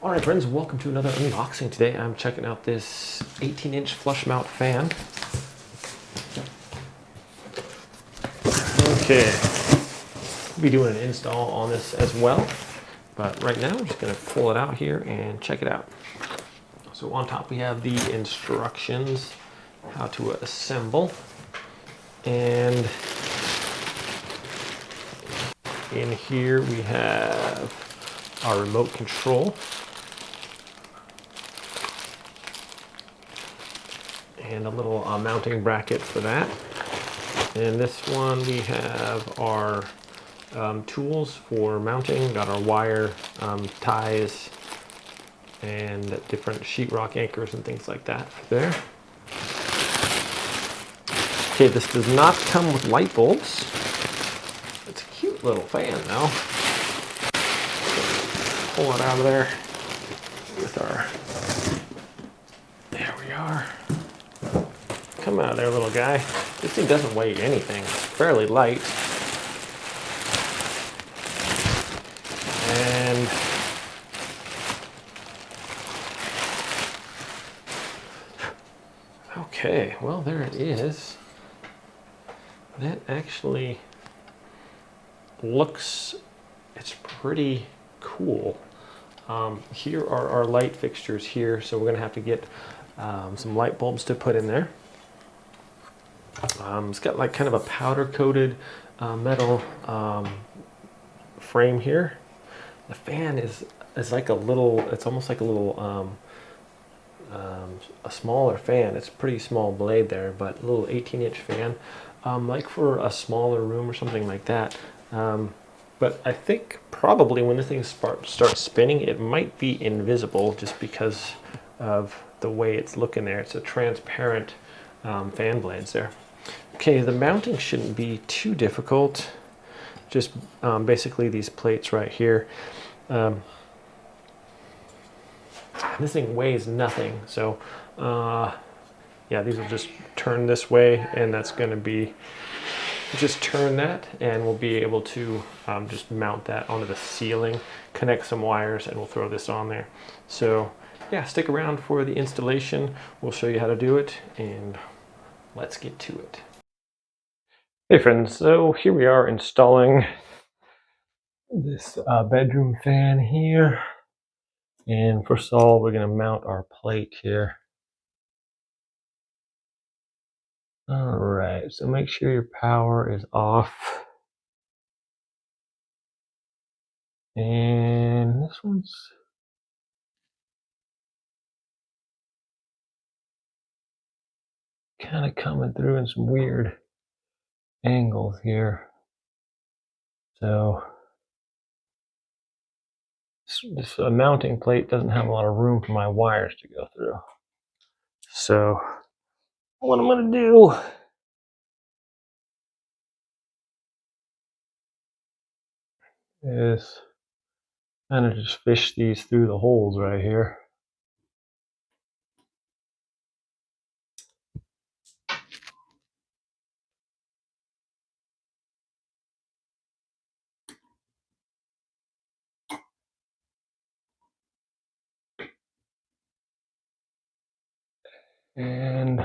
All right, friends, welcome to another unboxing. Today I'm checking out this 18-inch flush mount fan. Okay, we'll be doing an install on this as well, but right now I'm just going to pull it out here and check it out. So on top we have the instructions, how to assemble, and in here we have our remote control. And a little mounting bracket for that. And this one we have our tools for mounting. Got our wire ties and different sheetrock anchors and things like that there. Okay, this does not come with light bulbs. It's a cute little fan though. Pull it out of there with our, there we are. Come out of there, little guy. This thing doesn't weigh anything. It's fairly light. And okay, well, there it is. That actually looks, it's pretty cool. Here are our light fixtures here, so we're gonna have to get some light bulbs to put in there. It's got like kind of a powder coated metal frame here. The fan is like a little, it's almost like a little a smaller fan. It's a pretty small blade there, but a little 18-inch fan, like for a smaller room or something like that. But I think probably when this thing starts spinning, it might be invisible just because of the way it's looking there. It's a transparent fan blades there. Okay, the mounting shouldn't be too difficult. Just basically these plates right here. This thing weighs nothing, so yeah, these will just turn this way, and that's going to be, just turn that, and we'll be able to just mount that onto the ceiling, connect some wires, and we'll throw this on there. So yeah, stick around for the installation. We'll show you how to do it, and let's get to it. Hey friends, so here we are installing this bedroom fan here. And first of all, we're going to mount our plate here. All right, so make sure your power is off. And this one's kind of coming through in some weird angles here. So this mounting plate doesn't have a lot of room for my wires to go through. So what I'm going to do is kind of just fish these through the holes right here. And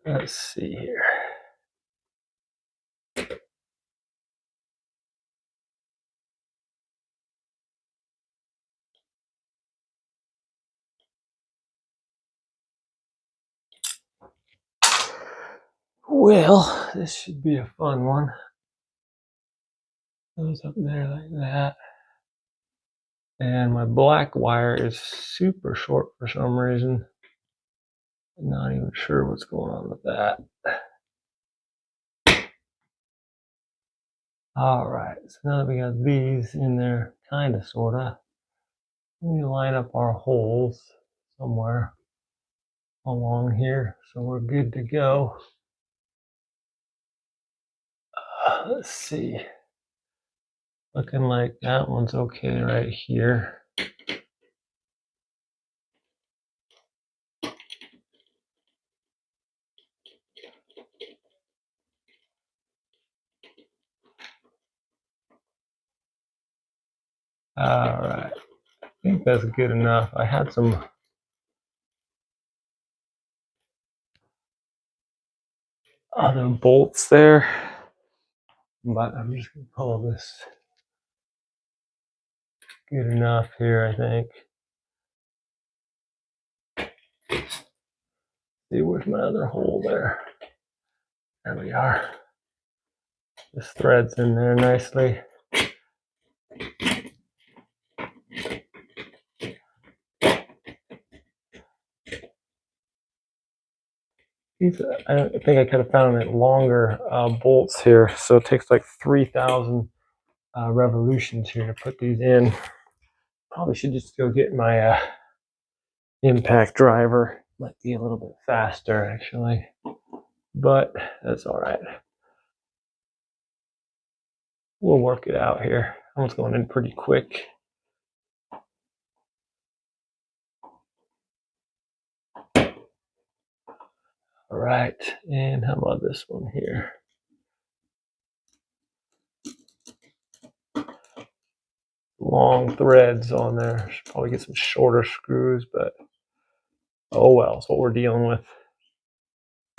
let's see here. Well, this should be a fun one. Goes up there like that. And my black wire is super short for some reason. I'm not even sure what's going on with that. All right, so now that we got these in there, kind of, sort of, we line up our holes somewhere along here, so we're good to go. Let's see. Looking like that one's okay right here. All right, I think that's good enough. I had some other bolts there, but I'm just gonna pull this good enough here, I think. See, where's my other hole there? There we are. This thread's in there nicely. I think I could have found it longer bolts here, so it takes like 3,000 revolutions here to put these in. Probably should just go get my impact driver. Might be a little bit faster actually, but that's all right. We'll work it out here. I was going in pretty quick. All right, and how about this one here? Long threads on there. Should probably get some shorter screws, but oh well, it's what we're dealing with.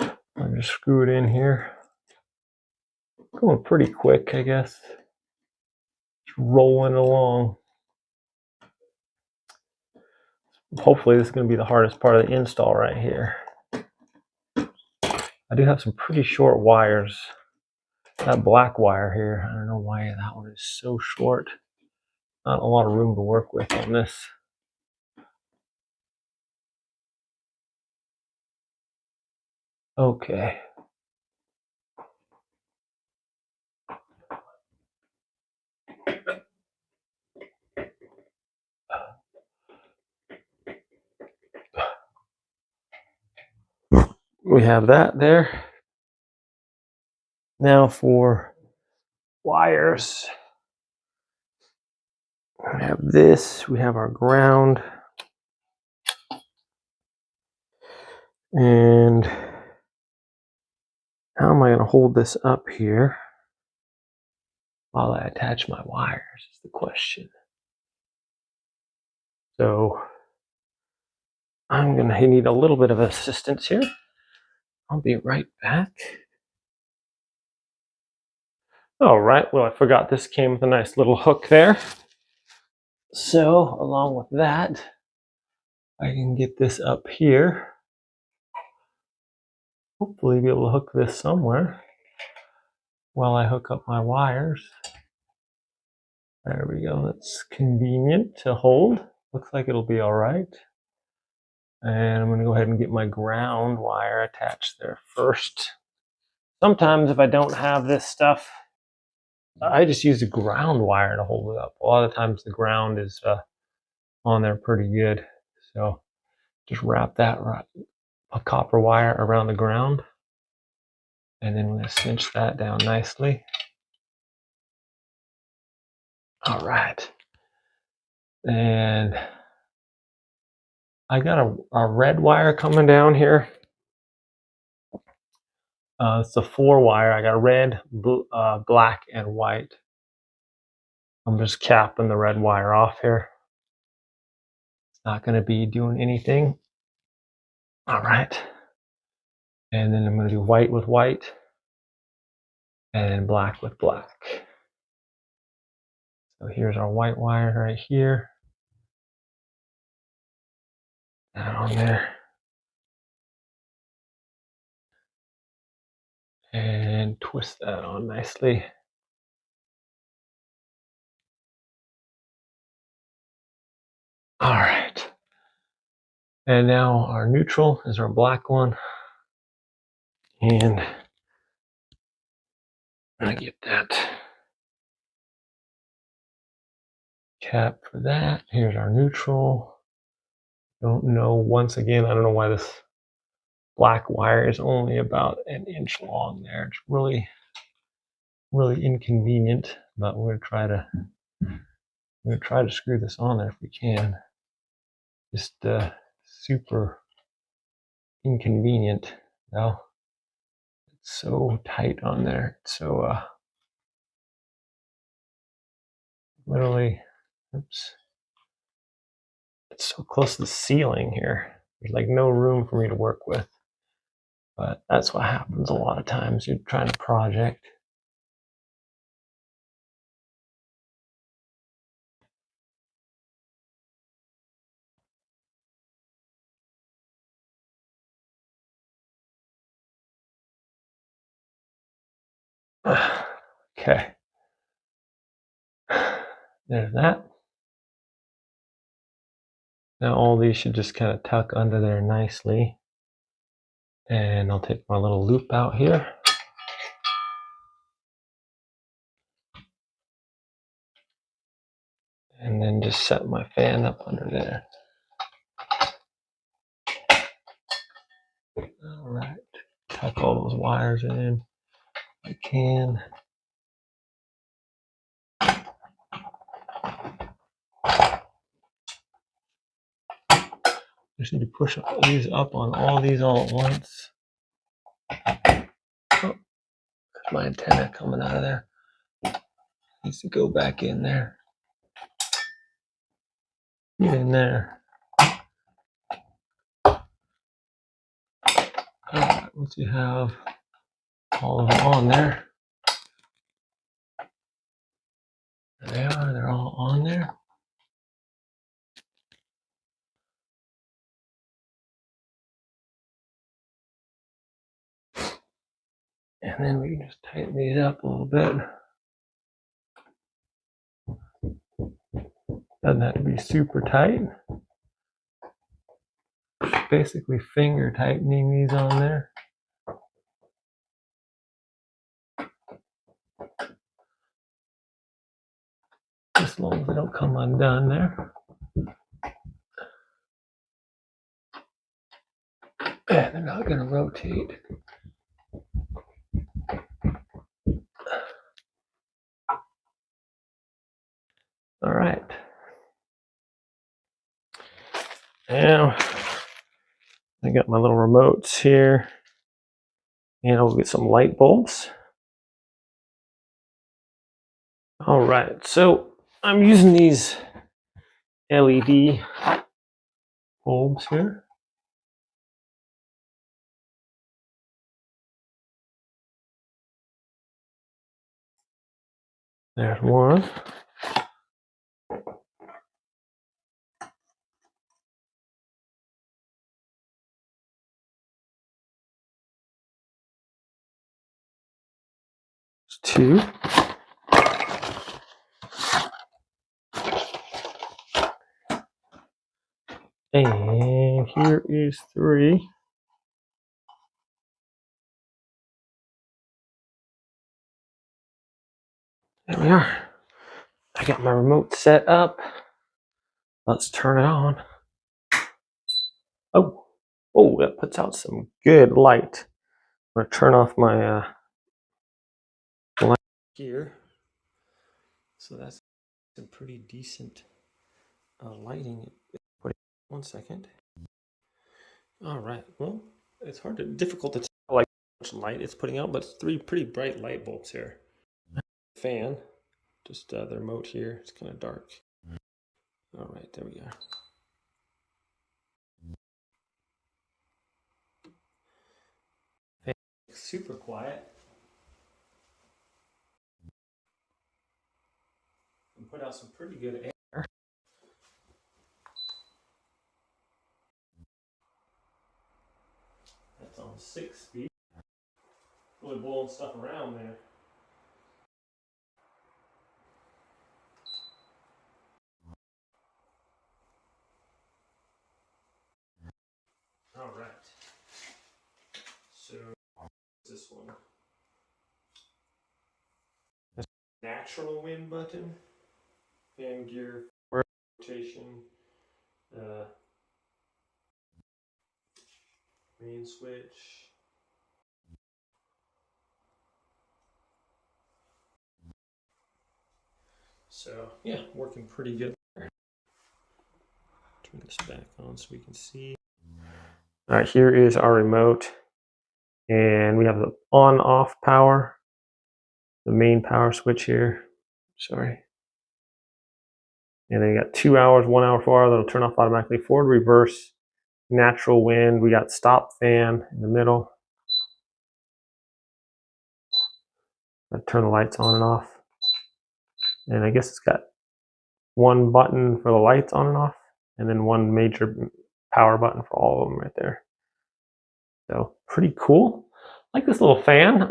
I'm just screw it in here. Going pretty quick, I guess. Just rolling along. Hopefully this is going to be the hardest part of the install right here. I do have some pretty short wires. That black wire here, I don't know why that one is so short. Not a lot of room to work with on this. Okay. We have that there. Now for wires. We have this, we have our ground. And how am I going to hold this up here while I attach my wires is the question. So I'm going to need a little bit of assistance here. I'll be right back. All right, well, I forgot this came with a nice little hook there. So along with that, I can get this up here. Hopefully be able to hook this somewhere while I hook up my wires. There we go, that's convenient to hold. Looks like it'll be all right. And I'm gonna go ahead and get my ground wire attached there first. Sometimes if I don't have this stuff, I just use the ground wire to hold it up. A lot of times the ground is on there pretty good. So just wrap that a copper wire around the ground. And then we're gonna cinch that down nicely. All right. And I got a red wire coming down here. It's a 4-wire. I got red, blue, black, and white. I'm just capping the red wire off here. It's not going to be doing anything. All right. And then I'm going to do white with white and black with black. So here's our white wire right here. That on there. And twist that on nicely. All right. And now our neutral is our black one. And I'm going to get that cap for that. Here's our neutral. Don't know, once again, I don't know why this black wire is only about an inch long there. It's really inconvenient, but we're gonna try to screw this on there if we can. Just super inconvenient. Now it's so tight on there. It's so literally Oops. It's so close to the ceiling here. There's like no room for me to work with. But that's what happens a lot of times. You're trying to project. Okay. There's that. Now all these should just kind of tuck under there nicely. And I'll take my little loop out here. And then just set my fan up under there. All right. Tuck all those wires in if I can. Just need to push these up on all these all at once. Oh, there's my antenna coming out of there. Needs to go back in there. Get in there. All right, once you have all of them on there, there they are. They're all on there. And then we can just tighten these up a little bit. Doesn't have to be super tight. Just basically finger tightening these on there. As long as they don't come undone there. And they're not going to rotate. All right. Now I got my little remotes here, and I'll get some light bulbs. All right, so I'm using these LED bulbs here. There's one. There's two. And here is three. There we are. I got my remote set up. Let's turn it on. Oh, that puts out some good light. I'm gonna turn off my light here. So that's some pretty decent lighting. Wait 1 second. All right. Well, it's difficult to tell like how much light it's putting out, but it's three pretty bright light bulbs here. Fan, just the remote here. It's kind of dark. All right, there we are. Fan, super quiet. And put out some pretty good air. That's on 6 speed. Really blowing stuff around there. All right. So this one. That's natural wind button. Fan gear, rotation, main switch. So yeah, working pretty good. Turn this back on so we can see. All right, here is our remote, and we have the on-off power, the main power switch here. Sorry. And then you got 2 hours, 1 hour, 4 hours, that'll turn off automatically. Forward, reverse, natural wind. We got stop fan in the middle. Turn the lights on and off. And I guess it's got one button for the lights on and off, and then one major power button for all of them right there. So pretty cool. I like this little fan.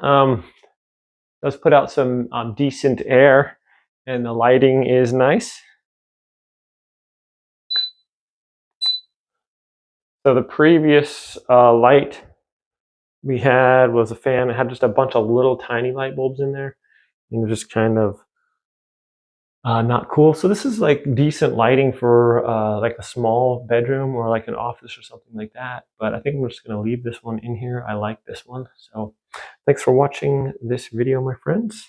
Does put out some decent air, and the lighting is nice. So the previous light we had was a fan. It had just a bunch of little tiny light bulbs in there, and just kind of not cool. So this is like decent lighting for like a small bedroom or like an office or something like that. But I think I'm just going to leave this one in here. I like this one. So thanks for watching this video, my friends.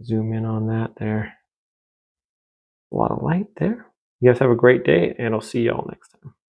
Zoom in on that there. A lot of light there. You guys have a great day, and I'll see y'all next time.